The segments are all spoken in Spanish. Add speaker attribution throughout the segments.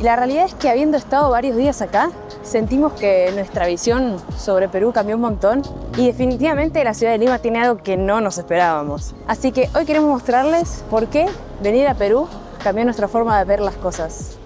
Speaker 1: La realidad es que habiendo estado varios días acá, sentimos que nuestra visión sobre Perú cambió un montón y definitivamente la ciudad de Lima tiene algo que no nos esperábamos. Así que hoy queremos mostrarles por qué venir a Perú cambió nuestra forma de ver las cosas.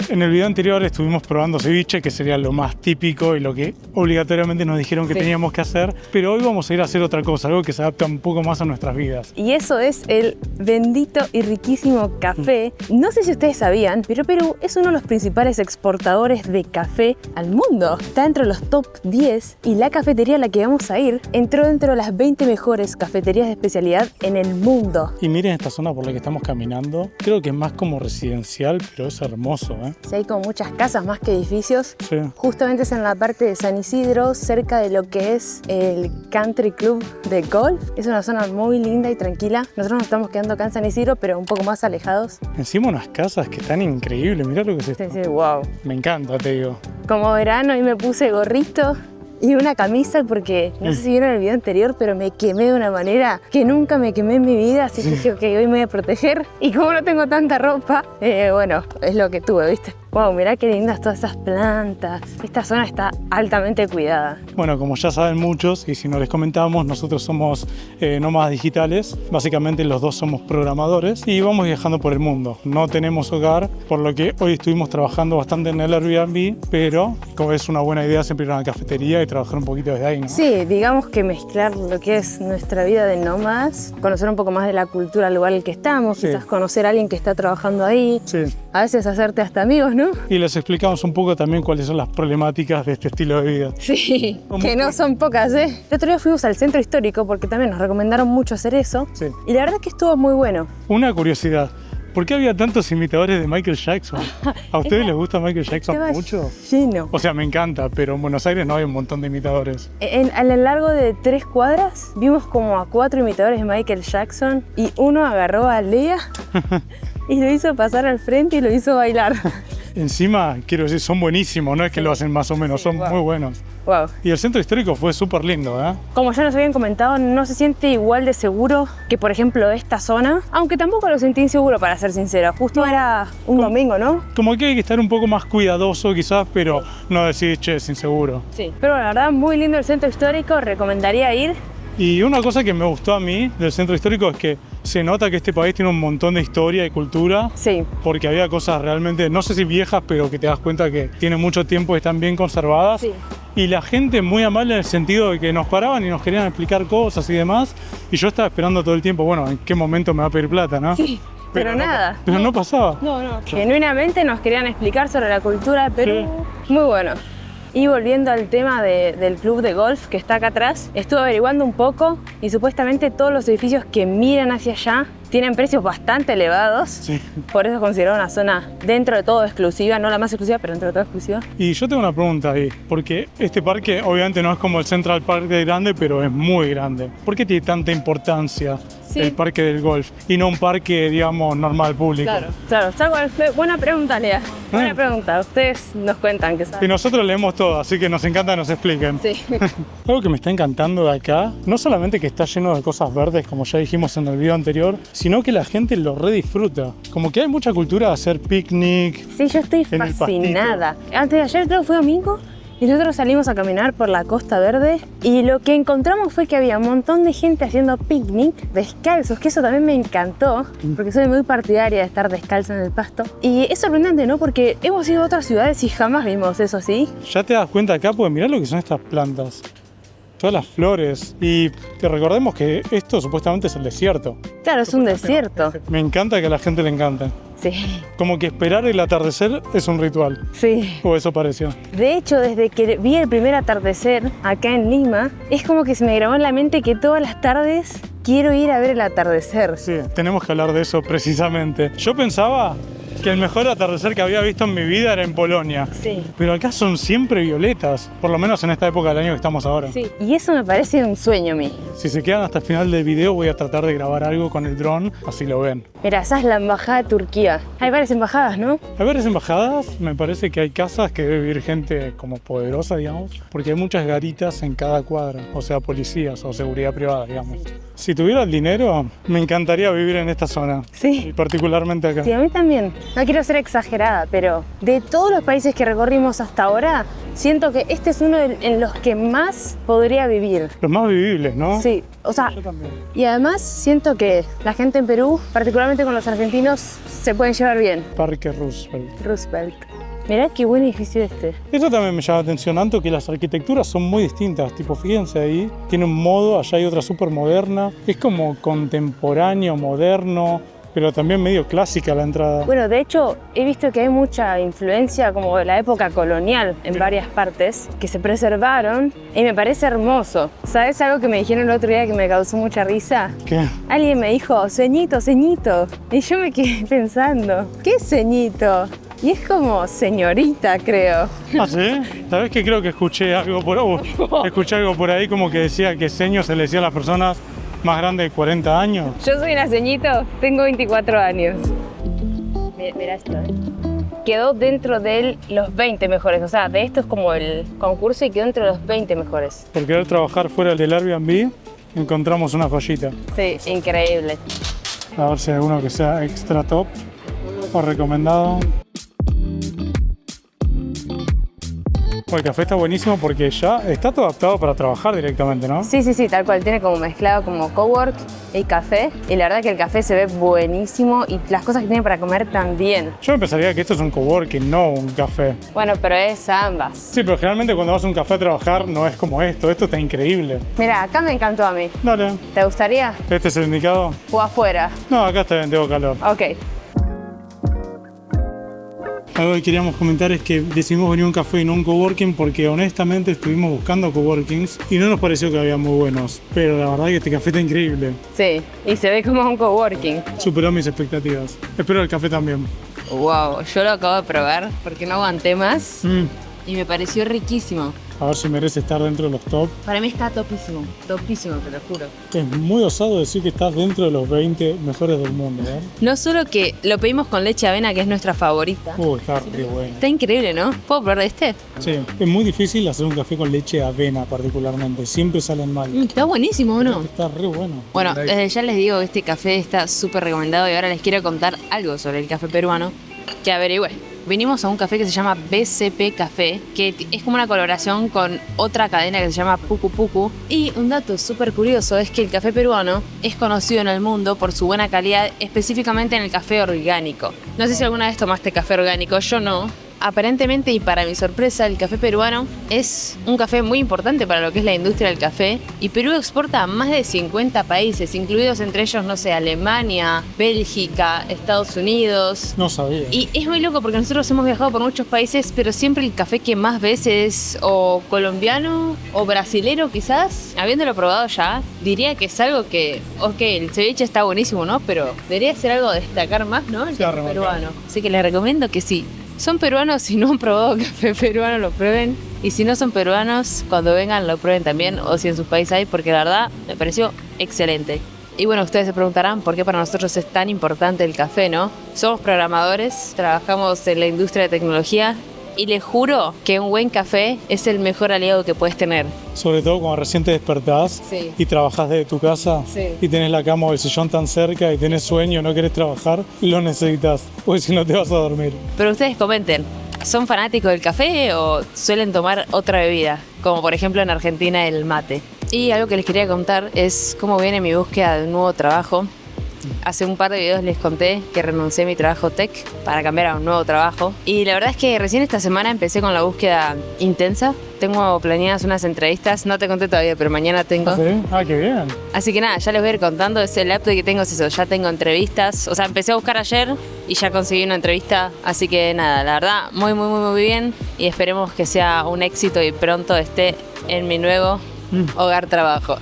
Speaker 2: En el video anterior estuvimos probando ceviche, que sería lo más típico y lo que obligatoriamente nos dijeron que teníamos que hacer, pero hoy vamos a ir a hacer otra cosa, algo que se adapta un poco más a nuestras vidas.
Speaker 1: Y eso es el bendito y riquísimo café. No sé si ustedes sabían, pero Perú es uno de los principales exportadores de café al mundo. Está dentro de los top 10 y la cafetería a la que vamos a ir entró dentro de las 20 mejores cafeterías de especialidad en el mundo.
Speaker 2: Y miren esta zona por la que estamos caminando, creo que es más como residencial, pero es hermoso, ¿eh?
Speaker 1: Sí, hay como muchas casas más que edificios.
Speaker 2: Sí.
Speaker 1: Justamente es en la parte de San Isidro, cerca de lo que es el Country Club de golf. Es una zona muy linda y tranquila. Nosotros nos estamos quedando acá en San Isidro, pero un poco más alejados.
Speaker 2: Encima unas casas que están increíbles, mirá lo que es esto.
Speaker 1: Sí, wow.
Speaker 2: Me encanta, te digo.
Speaker 1: Como verano, hoy me puse gorrito y una camisa porque, no sé si vieron el video anterior, pero me quemé de una manera que nunca me quemé en mi vida, así que dije, ok, hoy me voy a proteger. Y como no tengo tanta ropa, bueno, es lo que tuve, ¿viste? Wow, mirá qué lindas todas esas plantas. Esta zona está altamente cuidada.
Speaker 2: Bueno, como ya saben muchos, y si no les comentamos, nosotros somos nómadas digitales. Básicamente los dos somos programadores y vamos viajando por el mundo. No tenemos hogar, por lo que hoy estuvimos trabajando bastante en el Airbnb, pero como es una buena idea siempre ir a una cafetería y trabajar un poquito desde ahí, ¿no?
Speaker 1: Sí, digamos que mezclar lo que es nuestra vida de nómadas, conocer un poco más de la cultura al lugar en el que estamos, quizás conocer a alguien que está trabajando ahí, a veces hacerte hasta amigos, ¿no?
Speaker 2: Y les explicamos un poco también cuáles son las problemáticas de este estilo de vida.
Speaker 1: Sí, que no son pocas, ¿eh? El otro día fuimos al centro histórico porque también nos recomendaron mucho hacer eso. Sí. Y la verdad es que estuvo muy bueno.
Speaker 2: Una curiosidad. ¿Por qué había tantos imitadores de Michael Jackson? ¿A ustedes les gusta Michael Jackson mucho?
Speaker 1: Lleno.
Speaker 2: O sea, me encanta, pero en Buenos Aires no hay un montón de imitadores.
Speaker 1: A lo largo de 3 cuadras vimos como a 4 imitadores de Michael Jackson y uno agarró a Lea y lo hizo pasar al frente y lo hizo bailar.
Speaker 2: Encima, quiero decir, son buenísimos, no es que lo hacen más o menos, son muy buenos.
Speaker 1: Wow.
Speaker 2: Y el centro histórico fue súper lindo, ¿eh?
Speaker 1: Como ya nos habían comentado, no se siente igual de seguro que, por ejemplo, esta zona. Aunque tampoco lo sentí inseguro, para ser sincera. Justo era un domingo, ¿no?
Speaker 2: Como que hay que estar un poco más cuidadoso quizás, pero no decir, che, es inseguro.
Speaker 1: Sí. Pero la verdad, muy lindo el centro histórico, recomendaría ir.
Speaker 2: Y una cosa que me gustó a mí del centro histórico es que se nota que este país tiene un montón de historia y cultura. Sí. Porque había cosas realmente, no sé si viejas, pero que te das cuenta que tienen mucho tiempo y están bien conservadas. Sí. Y la gente muy amable en el sentido de que nos paraban y nos querían explicar cosas y demás. Y yo estaba esperando todo el tiempo, bueno, ¿en qué momento me va a pedir plata, no?
Speaker 1: Sí. Pero nada.
Speaker 2: Pero no pasaba.
Speaker 1: No. Genuinamente nos querían explicar sobre la cultura de Perú. Sí. Muy bueno. Y volviendo al tema del club de golf que está acá atrás, estuve averiguando un poco y supuestamente todos los edificios que miran hacia allá tienen precios bastante elevados. Sí. Por eso es considerada una zona dentro de todo exclusiva, no la más exclusiva, pero dentro de todo exclusiva.
Speaker 2: Y yo tengo una pregunta ahí, porque este parque obviamente no es como el Central Park de grande, pero es muy grande. ¿Por qué tiene tanta importancia el parque del golf y no un parque, digamos, normal, público?
Speaker 1: Claro. Buena pregunta, Lea. Buena pregunta. Ustedes nos cuentan que saben.
Speaker 2: Y nosotros leemos todo, así que nos encanta que nos expliquen. Sí. Algo que me está encantando de acá, no solamente que está lleno de cosas verdes, como ya dijimos en el video anterior, sino que la gente lo redisfruta. Como que hay mucha cultura de hacer picnic.
Speaker 1: Sí, yo estoy fascinada. Antes de ayer, creo que fue domingo, y nosotros salimos a caminar por la Costa Verde y lo que encontramos fue que había un montón de gente haciendo picnic descalzos, que eso también me encantó, porque soy muy partidaria de estar descalza en el pasto. Y es sorprendente, ¿no? Porque hemos ido a otras ciudades y jamás vimos eso así.
Speaker 2: Ya te das cuenta acá, porque mirá lo que son estas plantas. Todas las flores. Y te recordemos que esto supuestamente es el desierto.
Speaker 1: Claro, es un desierto.
Speaker 2: Me encanta que a la gente le encante.
Speaker 1: Sí.
Speaker 2: Como que esperar el atardecer es un ritual.
Speaker 1: Sí.
Speaker 2: O eso pareció.
Speaker 1: De hecho, desde que vi el primer atardecer acá en Lima, es como que se me grabó en la mente que todas las tardes quiero ir a ver el atardecer.
Speaker 2: Sí, tenemos que hablar de eso precisamente. Yo pensaba que el mejor atardecer que había visto en mi vida era en Polonia. Sí. Pero acá son siempre violetas, por lo menos en esta época del año que estamos ahora.
Speaker 1: Sí. Y eso me parece un sueño a mí.
Speaker 2: Si se quedan hasta el final del video voy a tratar de grabar algo con el dron, así lo ven.
Speaker 1: Mira, esa es la embajada de Turquía. Hay varias embajadas, ¿no?
Speaker 2: Hay varias embajadas, me parece que hay casas que debe vivir gente como poderosa, digamos, porque hay muchas garitas en cada cuadra, o sea, policías o seguridad privada, digamos. Sí. Si tuviera el dinero, me encantaría vivir en esta zona.
Speaker 1: Sí.
Speaker 2: Y particularmente acá.
Speaker 1: Sí, a mí también. No quiero ser exagerada, pero de todos los países que recorrimos hasta ahora, siento que este es uno en los que más podría vivir.
Speaker 2: Los más vivibles, ¿no?
Speaker 1: Sí, o sea,
Speaker 2: yo también.
Speaker 1: Y además siento que la gente en Perú, particularmente con los argentinos, se pueden llevar bien.
Speaker 2: Parque Roosevelt.
Speaker 1: Roosevelt. Mirá qué buen edificio este.
Speaker 2: Eso también me llama la atención, tanto que las arquitecturas son muy distintas. Tipo, fíjense ahí, tiene un modo, allá hay otra súper moderna. Es como contemporáneo, moderno, pero también medio clásica la entrada.
Speaker 1: Bueno, de hecho, he visto que hay mucha influencia como de la época colonial en varias partes que se preservaron y me parece hermoso. ¿Sabes algo que me dijeron el otro día que me causó mucha risa?
Speaker 2: ¿Qué?
Speaker 1: Alguien me dijo, ceñito, ceñito. Y yo me quedé pensando, ¿qué es ceñito? Y es como señorita, creo.
Speaker 2: ¿Ah, sí? ¿Sabes qué? Creo que escuché algo por ahí como que decía que ceño se le decía a las personas más grandes de 40 años.
Speaker 1: Yo soy una ceñito, tengo 24 años. Mira esto, Quedó dentro de los 20 mejores, o sea, de esto es como el concurso y quedó entre los 20 mejores.
Speaker 2: Por querer trabajar fuera del Airbnb, encontramos una joyita.
Speaker 1: Sí, increíble.
Speaker 2: A ver si hay alguno que sea extra top o recomendado. El café está buenísimo porque ya está todo adaptado para trabajar directamente, ¿no?
Speaker 1: Sí, tal cual. Tiene como mezclado como cowork y café. Y la verdad que el café se ve buenísimo y las cosas que tiene para comer también.
Speaker 2: Yo pensaría que esto es un coworking, no un café.
Speaker 1: Bueno, pero es ambas.
Speaker 2: Sí, pero generalmente cuando vas a un café a trabajar no es como esto. Esto está increíble.
Speaker 1: Mira, acá me encantó a mí.
Speaker 2: Dale.
Speaker 1: ¿Te gustaría?
Speaker 2: ¿Este es el indicado?
Speaker 1: ¿O afuera?
Speaker 2: No, acá está bien, tengo calor.
Speaker 1: Ok.
Speaker 2: Algo que queríamos comentar es que decidimos venir a un café y no a un coworking porque honestamente estuvimos buscando coworkings y no nos pareció que había muy buenos. Pero la verdad que este café está increíble.
Speaker 1: Sí, y se ve como un coworking.
Speaker 2: Superó mis expectativas. Espero el café también.
Speaker 1: Wow, yo lo acabo de probar porque no aguanté más y me pareció riquísimo.
Speaker 2: A ver si merece estar dentro de los top.
Speaker 1: Para mí está topísimo, te lo juro.
Speaker 2: Es muy osado decir que estás dentro de los 20 mejores del mundo, ¿eh?
Speaker 1: No solo que lo pedimos con leche de avena, que es nuestra favorita.
Speaker 2: Está re bueno.
Speaker 1: Está increíble, ¿no? ¿Puedo probar de este?
Speaker 2: Sí, es muy difícil hacer un café con leche de avena particularmente. Siempre salen mal.
Speaker 1: Está buenísimo, ¿o no?
Speaker 2: Está re bueno.
Speaker 1: Bueno, desde ya les digo que este café está súper recomendado y ahora les quiero contar algo sobre el café peruano que averigüé. Vinimos a un café que se llama BCP Café, que es como una colaboración con otra cadena que se llama Pucu Pucu. Y un dato súper curioso es que el café peruano es conocido en el mundo por su buena calidad, específicamente en el café orgánico. No sé si alguna vez tomaste café orgánico, yo no. Aparentemente y para mi sorpresa, el café peruano es un café muy importante para lo que es la industria del café y Perú exporta a más de 50 países, incluidos entre ellos, no sé, Alemania, Bélgica, Estados Unidos.
Speaker 2: No sabía.
Speaker 1: Y es muy loco porque nosotros hemos viajado por muchos países, pero siempre el café que más ves es o colombiano o brasilero quizás. Habiéndolo probado ya, diría que es algo que, ok, el ceviche está buenísimo, ¿no? Pero debería ser algo a destacar más, ¿no? El café peruano. Así que les recomiendo que sí. Son peruanos, si no han probado café peruano, lo prueben. Y si no son peruanos, cuando vengan lo prueben también, o si en sus países hay, porque la verdad me pareció excelente. Y bueno, ustedes se preguntarán por qué para nosotros es tan importante el café, ¿no? Somos programadores, trabajamos en la industria de tecnología y les juro que un buen café es el mejor aliado que puedes tener.
Speaker 2: Sobre todo cuando recién te despertás y trabajás desde tu casa y tenés la cama o el sillón tan cerca y tenés sueño, no querés trabajar, lo necesitas, porque si no te vas a dormir.
Speaker 1: Pero ustedes comenten, ¿son fanáticos del café o suelen tomar otra bebida? Como por ejemplo en Argentina el mate. Y algo que les quería contar es cómo viene mi búsqueda de un nuevo trabajo. Hace un par de videos les conté que renuncié a mi trabajo tech para cambiar a un nuevo trabajo. Y la verdad es que recién esta semana empecé con la búsqueda intensa. Tengo planeadas unas entrevistas, no te conté todavía, pero mañana tengo.
Speaker 2: ¿Ah, sí? Ah, qué bien.
Speaker 1: Así que nada, ya les voy a ir contando. El update que tengo es eso, ya tengo entrevistas. O sea, empecé a buscar ayer y ya conseguí una entrevista. Así que nada, la verdad, muy bien. Y esperemos que sea un éxito y pronto esté en mi nuevo hogar trabajo.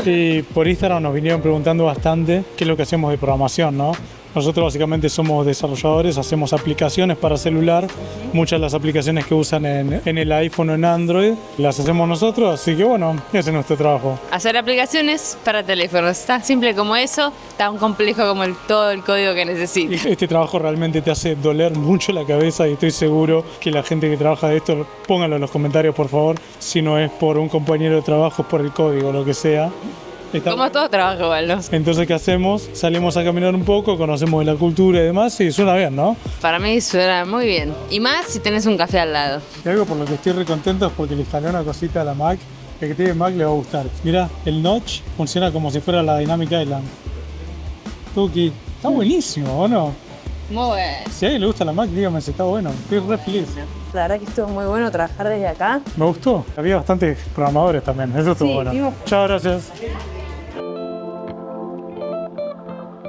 Speaker 2: Y por Instagram nos vinieron preguntando bastante qué es lo que hacemos de programación, ¿no? Nosotros básicamente somos desarrolladores, hacemos aplicaciones para celular. Muchas de las aplicaciones que usan en el iPhone o en Android las hacemos nosotros, así que bueno, ese es nuestro trabajo.
Speaker 1: Hacer aplicaciones para teléfonos, tan simple como eso, tan complejo como todo el código que necesitas.
Speaker 2: Este trabajo realmente te hace doler mucho la cabeza y estoy seguro que la gente que trabaja de esto, pónganlo en los comentarios por favor, si no es por un compañero de trabajo, es por el código, lo que sea.
Speaker 1: Como todo trabajo igual, ¿no?
Speaker 2: Entonces, ¿qué hacemos? Salimos a caminar un poco, conocemos de la cultura y demás, y suena bien, ¿no?
Speaker 1: Para mí suena muy bien. Y más si tenés un café al lado.
Speaker 2: Y algo por lo que estoy re contento es porque le instalé una cosita a la Mac. El que tiene Mac le va a gustar. Mira, el notch funciona como si fuera la Dynamic Island. Tuki, está buenísimo, ¿o no?
Speaker 1: Muy bueno.
Speaker 2: Si a alguien le gusta la Mac, dígame si está bueno. Estoy re feliz.
Speaker 1: La verdad que estuvo muy bueno trabajar desde acá.
Speaker 2: Me gustó. Había bastantes programadores también. Eso estuvo bueno. Chao, gracias.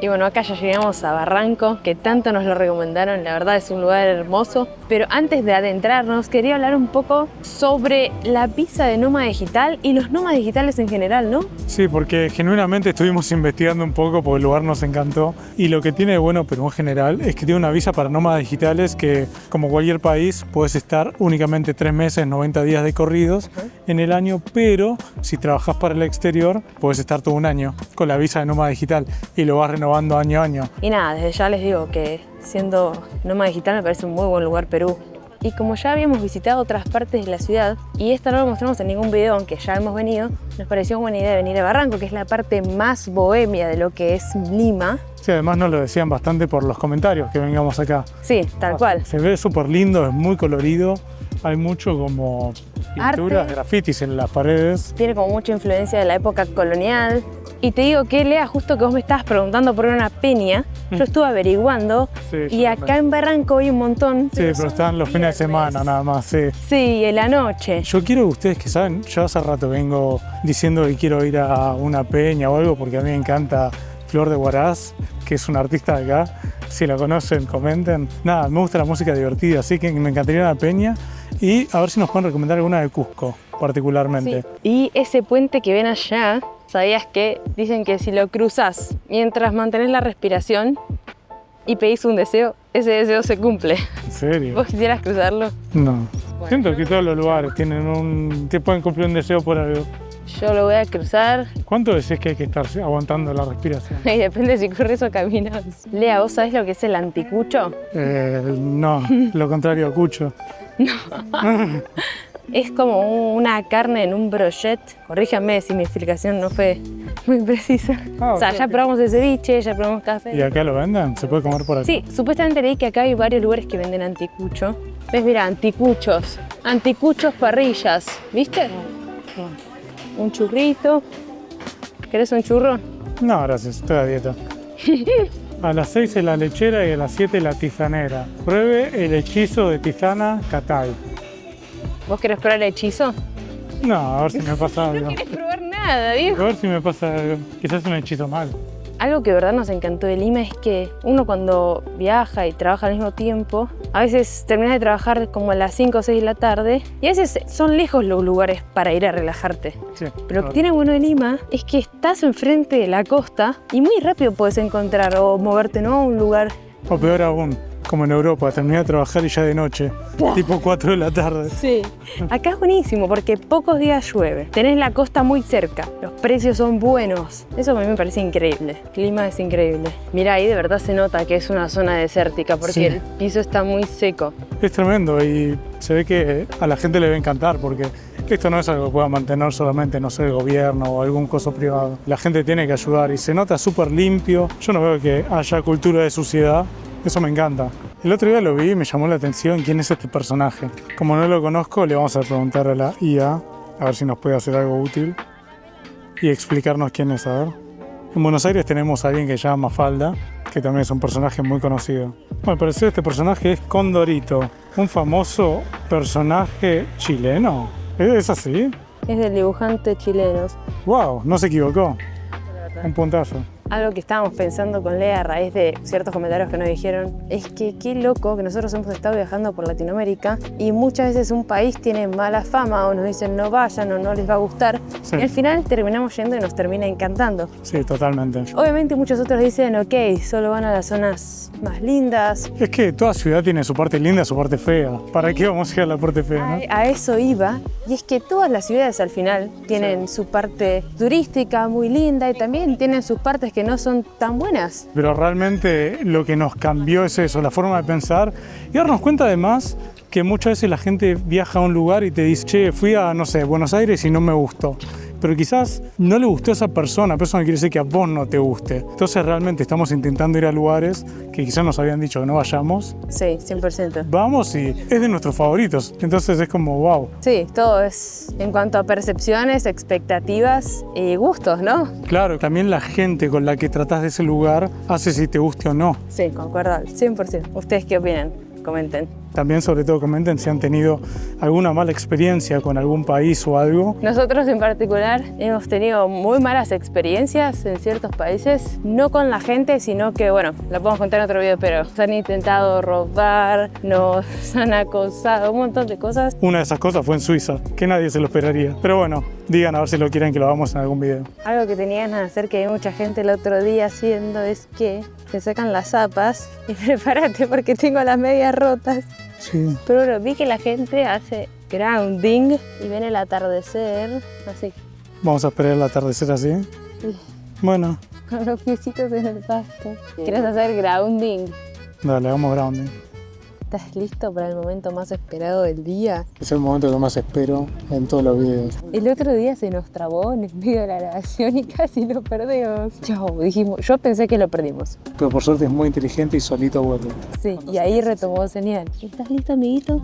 Speaker 1: Y bueno, acá ya llegamos a Barranco, que tanto nos lo recomendaron, la verdad es un lugar hermoso. Pero antes de adentrarnos, quería hablar un poco sobre la visa de nómada digital y los nómadas digitales en general, ¿no?
Speaker 2: Sí, porque genuinamente estuvimos investigando un poco porque el lugar nos encantó. Y lo que tiene de bueno Perú en general es que tiene una visa para nómadas digitales que, como cualquier país, puedes estar únicamente 3 meses, 90 días de corridos en el año, pero si trabajas para el exterior, puedes estar todo un año con la visa de nómada digital y lo vas renovando año a año.
Speaker 1: Y nada, desde ya les digo que siendo nómada digital me parece un muy buen lugar Perú. Y como ya habíamos visitado otras partes de la ciudad, y esta no lo mostramos en ningún video, aunque ya hemos venido, nos pareció buena idea venir a Barranco, que es la parte más bohemia de lo que es Lima.
Speaker 2: Sí, además nos lo decían bastante por los comentarios que vengamos acá.
Speaker 1: Sí, tal cual.
Speaker 2: Se ve súper lindo, es muy colorido, hay mucho como pinturas, grafitis en las paredes.
Speaker 1: Tiene como mucha influencia de la época colonial. Y te digo que, Lea, justo que vos me estabas preguntando por una peña, yo estuve averiguando y acá en Barranco hay un montón.
Speaker 2: Sí, pero están los fines de semana nada más, sí.
Speaker 1: Sí, en la noche.
Speaker 2: Yo quiero, ustedes que saben, yo hace rato vengo diciendo que quiero ir a una peña o algo porque a mí me encanta Flor de Huaraz, que es una artista de acá. Si la conocen, comenten. Nada, me gusta la música divertida, así que me encantaría una peña y a ver si nos pueden recomendar alguna de Cusco, particularmente.
Speaker 1: Sí. Y ese puente que ven allá, ¿sabías que dicen que si lo cruzas mientras mantenés la respiración y pedís un deseo, ese deseo se cumple?
Speaker 2: ¿En serio?
Speaker 1: ¿Vos quisieras cruzarlo?
Speaker 2: No.
Speaker 1: Bueno,
Speaker 2: siento que todos los lugares tienen te pueden cumplir un deseo por algo.
Speaker 1: Yo lo voy a cruzar.
Speaker 2: ¿Cuánto decís que hay que estar aguantando la respiración?
Speaker 1: Y depende si corres o caminas. Lea, ¿vos sabés lo que es el anticucho?
Speaker 2: No, lo contrario a cucho.
Speaker 1: Es como una carne en un brochet. Corríjanme si mi explicación no fue muy precisa. O sea, ya probamos el ceviche, ya probamos café.
Speaker 2: ¿Y acá lo venden? ¿Se puede comer por aquí?
Speaker 1: Sí, supuestamente leí que acá hay varios lugares que venden anticucho. ¿Ves? Mira, anticuchos. Anticuchos parrillas, ¿viste? Un churrito. ¿Querés un churro?
Speaker 2: No, gracias, estoy a dieta. A las 6 es la lechera y a las 7 la tisanera. Pruebe el hechizo de tisana Catay.
Speaker 1: ¿Vos querés probar el hechizo?
Speaker 2: No, a ver si me pasa algo.
Speaker 1: No querés probar nada, viejo.
Speaker 2: A ver si me pasa algo. Quizás un hechizo mal.
Speaker 1: Algo que de verdad nos encantó de Lima es que uno cuando viaja y trabaja al mismo tiempo, a veces terminas de trabajar como a las 5 o 6 de la tarde y a veces son lejos los lugares para ir a relajarte.
Speaker 2: Sí,
Speaker 1: pero lo que tiene bueno de Lima es que estás enfrente de la costa y muy rápido puedes encontrar o moverte, ¿no?, a un lugar.
Speaker 2: O peor aún, como en Europa, terminé de trabajar y ya de noche, tipo 4 de la tarde.
Speaker 1: Sí. Acá es buenísimo porque pocos días llueve, tenés la costa muy cerca, los precios son buenos. Eso a mí me parece increíble, el clima es increíble. Mira, ahí de verdad se nota que es una zona desértica porque el piso está muy seco.
Speaker 2: Es tremendo y se ve que a la gente le va a encantar porque esto no es algo que pueda mantener solamente, no sé, el gobierno o algún coso privado. La gente tiene que ayudar y se nota súper limpio. Yo no veo que haya cultura de suciedad. Eso me encanta. El otro día lo vi y me llamó la atención quién es este personaje. Como no lo conozco, le vamos a preguntar a la IA a ver si nos puede hacer algo útil y explicarnos quién es. A ver. En Buenos Aires tenemos a alguien que se llama Mafalda, que también es un personaje muy conocido. Bueno, al parecer este personaje es Condorito, un famoso personaje chileno. ¿Es así?
Speaker 1: Es del dibujante chileno.
Speaker 2: ¡Wow! No se equivocó. Un puntazo.
Speaker 1: Algo que estábamos pensando con Lea a raíz de ciertos comentarios que nos dijeron es que qué loco que nosotros hemos estado viajando por Latinoamérica y muchas veces un país tiene mala fama o nos dicen no vayan o no les va a gustar y al final terminamos yendo y nos termina encantando.
Speaker 2: Sí, totalmente.
Speaker 1: Obviamente muchos otros dicen ok, solo van a las zonas más lindas.
Speaker 2: Es que toda ciudad tiene su parte linda y su parte fea. ¿Para qué vamos a ir a la parte fea? ¿No?
Speaker 1: A eso iba, y es que todas las ciudades al final tienen su parte turística muy linda y también tienen sus partes que no son tan buenas.
Speaker 2: Pero realmente lo que nos cambió es eso, la forma de pensar y darnos cuenta además que muchas veces la gente viaja a un lugar y te dice, che, fui a, no sé, Buenos Aires y no me gustó. pero quizás no le gustó a esa persona, pero eso no quiere decir que a vos no te guste. Entonces realmente estamos intentando ir a lugares que quizás nos habían dicho que no vayamos.
Speaker 1: Sí, 100%.
Speaker 2: Vamos y es de nuestros favoritos, entonces es como wow.
Speaker 1: Sí, todo es en cuanto a percepciones, expectativas y gustos, ¿no?
Speaker 2: Claro, también la gente con la que tratás de ese lugar hace si te guste o no.
Speaker 1: Sí, concuerdo al 100%. ¿Ustedes qué opinan? Comenten.
Speaker 2: También, sobre todo, comenten si han tenido alguna mala experiencia con algún país o algo.
Speaker 1: Nosotros en particular hemos tenido muy malas experiencias en ciertos países, no con la gente, sino que, bueno, la podemos contar en otro video, pero nos han intentado robar, nos han acosado, un montón de cosas.
Speaker 2: Una de esas cosas fue en Suiza, que nadie se lo esperaría. Pero bueno, digan a ver si lo quieren que lo hagamos en algún video.
Speaker 1: Algo que tenían a hacer, que hay mucha gente el otro día haciendo, es que te sacan las zapas y prepárate porque tengo las medias rotas.
Speaker 2: Sí.
Speaker 1: Pero bueno, vi que la gente hace grounding y ven el atardecer así.
Speaker 2: Vamos a esperar el atardecer así.
Speaker 1: Sí.
Speaker 2: Bueno.
Speaker 1: Con los piecitos en el pasto. ¿Quieres hacer grounding?
Speaker 2: Dale, hagamos grounding.
Speaker 1: ¿Estás listo para el momento más esperado del día?
Speaker 2: Es el momento que más espero en todos los videos.
Speaker 1: El otro día se nos trabó en el medio de la grabación y casi lo perdimos. Chau, dijimos, yo pensé que lo perdimos.
Speaker 2: Pero por suerte es muy inteligente y solito vuelve.
Speaker 1: Sí, y ahí retomó señal. ¿Estás listo, amiguito?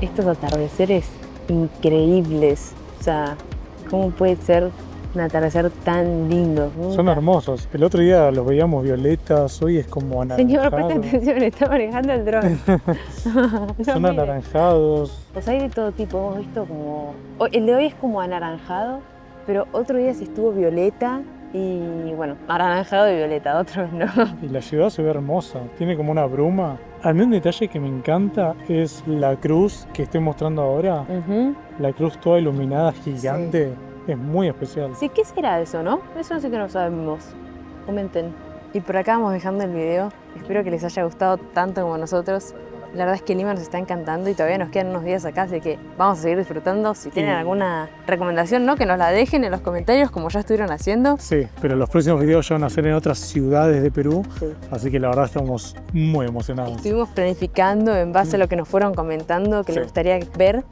Speaker 1: Estos atardeceres increíbles, o sea, ¿cómo puede ser un atardecer tan lindo?
Speaker 2: Son hermosos. El otro día los veíamos violetas, hoy es como anaranjado.
Speaker 1: Señor, presta atención, está manejando el dron.
Speaker 2: Son anaranjados.
Speaker 1: Pues hay de todo tipo, hemos visto como... El de hoy es como anaranjado, pero otro día sí estuvo violeta y bueno, anaranjado y violeta, otros no.
Speaker 2: Y la ciudad se ve hermosa, tiene como una bruma. A mí un detalle que me encanta es la cruz que estoy mostrando ahora. La cruz toda iluminada, gigante, sí. Es muy especial.
Speaker 1: Sí, ¿qué será eso, no? Eso no sé que no sabemos. Comenten. Y por acá vamos dejando el video. Espero que les haya gustado tanto como a nosotros. La verdad es que Lima nos está encantando y todavía nos quedan unos días acá, así que vamos a seguir disfrutando. Si tienen alguna recomendación, ¿no? Que nos la dejen en los comentarios, como ya estuvieron haciendo.
Speaker 2: Sí, pero los próximos videos ya van a ser en otras ciudades de Perú,
Speaker 1: sí.
Speaker 2: Así que la verdad estamos muy emocionados.
Speaker 1: Estuvimos planificando en base a lo que nos fueron comentando, que les gustaría ver.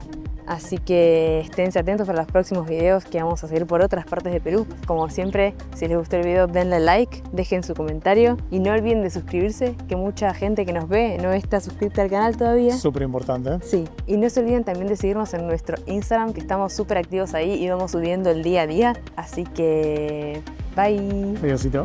Speaker 1: Así que esténse atentos para los próximos videos que vamos a seguir por otras partes de Perú. Como siempre, si les gustó el video, denle like, dejen su comentario y no olviden de suscribirse, que mucha gente que nos ve no está suscrita al canal todavía.
Speaker 2: Súper importante, ¿eh?
Speaker 1: Sí, y no se olviden también de seguirnos en nuestro Instagram, que estamos súper activos ahí y vamos subiendo el día a día. Así que, bye.
Speaker 2: Adiósito.